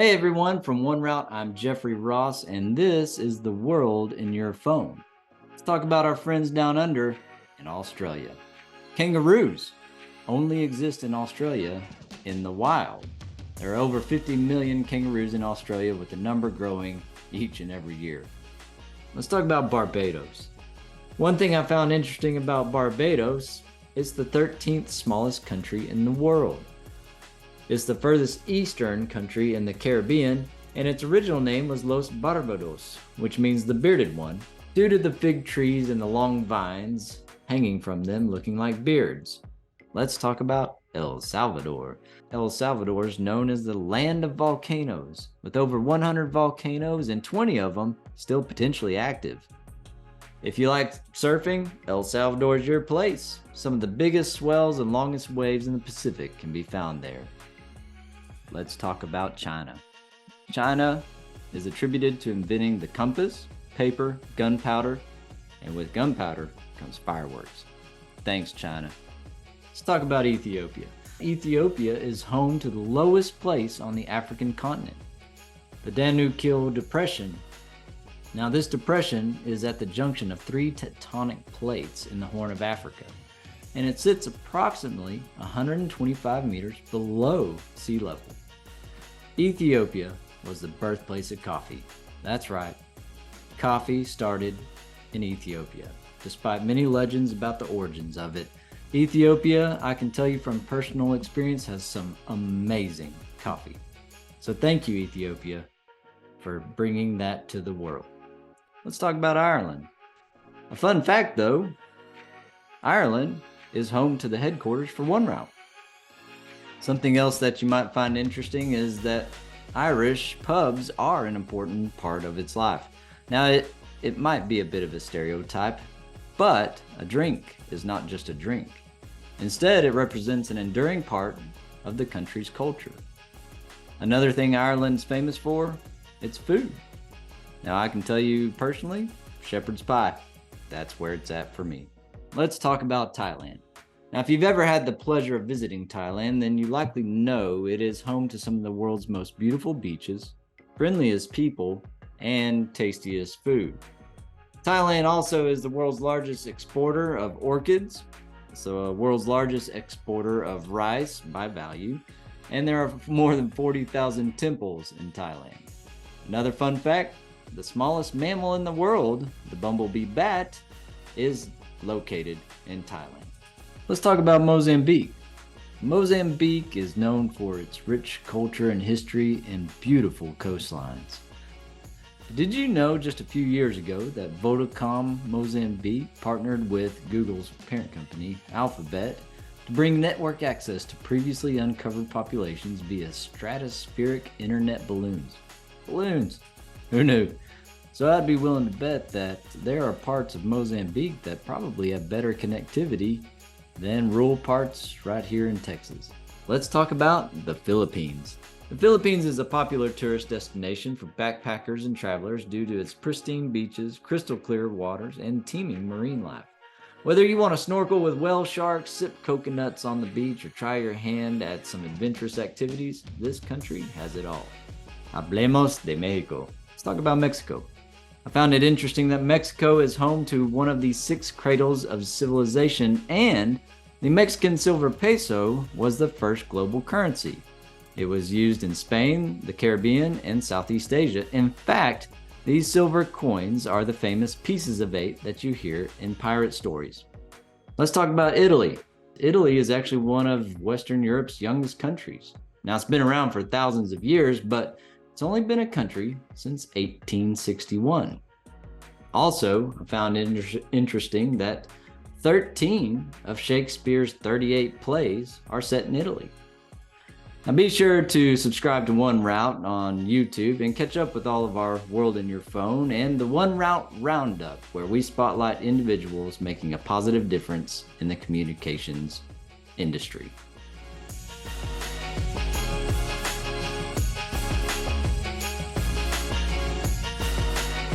Hey everyone, from One Route, I'm Jeffrey Ross, and this is The World in Your Phone. Let's talk about our friends down under in Australia. Kangaroos only exist in Australia in the wild. There are over 50 million kangaroos in Australia, with the number growing each and every year. Let's talk about Barbados. One thing I found interesting about Barbados, it's the 13th smallest country in the world. It's the furthest eastern country in the Caribbean, and its original name was Los Barbados, which means the bearded one, due to the fig trees and the long vines hanging from them looking like beards. Let's talk about El Salvador. El Salvador is known as the land of volcanoes, with over 100 volcanoes and 20 of them still potentially active. If you like surfing, El Salvador is your place. Some of the biggest swells and longest waves in the Pacific can be found there. Let's talk about China. China is attributed to inventing the compass, paper, gunpowder, and with gunpowder comes fireworks. Thanks, China. Let's talk about Ethiopia. Ethiopia is home to the lowest place on the African continent, the Danube Depression. Now, this depression is at the junction of three tectonic plates in the Horn of Africa, and it sits approximately 125 meters below sea level. Ethiopia was the birthplace of coffee. That's right, coffee started in Ethiopia. Despite many legends about the origins of it, Ethiopia, I can tell you from personal experience, has some amazing coffee. So thank you, Ethiopia, for bringing that to the world. Let's talk about Ireland. A fun fact though, Ireland is home to the headquarters for One Route. Something else that you might find interesting is that Irish pubs are an important part of its life. Now, it might be a bit of a stereotype, but a drink is not just a drink. Instead, it represents an enduring part of the country's culture. Another thing Ireland's famous for, it's food. Now, I can tell you personally, shepherd's pie. That's where it's at for me. Let's talk about Thailand. Now, if you've ever had the pleasure of visiting Thailand, then you likely know it is home to some of the world's most beautiful beaches, friendliest people, and tastiest food. Thailand also is the world's largest exporter of orchids, so a world's largest exporter of rice by value, and there are more than 40,000 temples in Thailand. Another fun fact, the smallest mammal in the world, the bumblebee bat, is located in Thailand. Let's talk about Mozambique. Mozambique is known for its rich culture and history and beautiful coastlines. Did you know just a few years ago that Vodacom Mozambique partnered with Google's parent company, Alphabet, to bring network access to previously uncovered populations via stratospheric internet balloons? Balloons! Who knew? So I'd be willing to bet that there are parts of Mozambique that probably have better connectivity than rural parts right here in Texas. Let's talk about the Philippines. The Philippines is a popular tourist destination for backpackers and travelers due to its pristine beaches, crystal clear waters, and teeming marine life. Whether you want to snorkel with whale sharks, sip coconuts on the beach, or try your hand at some adventurous activities, this country has it all. Hablemos de Mexico. Let's talk about Mexico. I found it interesting that Mexico is home to one of the 6 cradles of civilization, and the Mexican silver peso was the first global currency. It was used in Spain, the Caribbean, and Southeast Asia. In fact, these silver coins are the famous pieces of 8 that you hear in pirate stories. Let's talk about Italy. Italy is actually one of Western Europe's youngest countries. Now, it's been around for thousands of years, but it's only been a country since 1861. Also, I found it interesting that 13 of Shakespeare's 38 plays are set in Italy. Now be sure to subscribe to One Route on YouTube and catch up with all of our World in Your Phone and the One Route Roundup, where we spotlight individuals making a positive difference in the communications industry.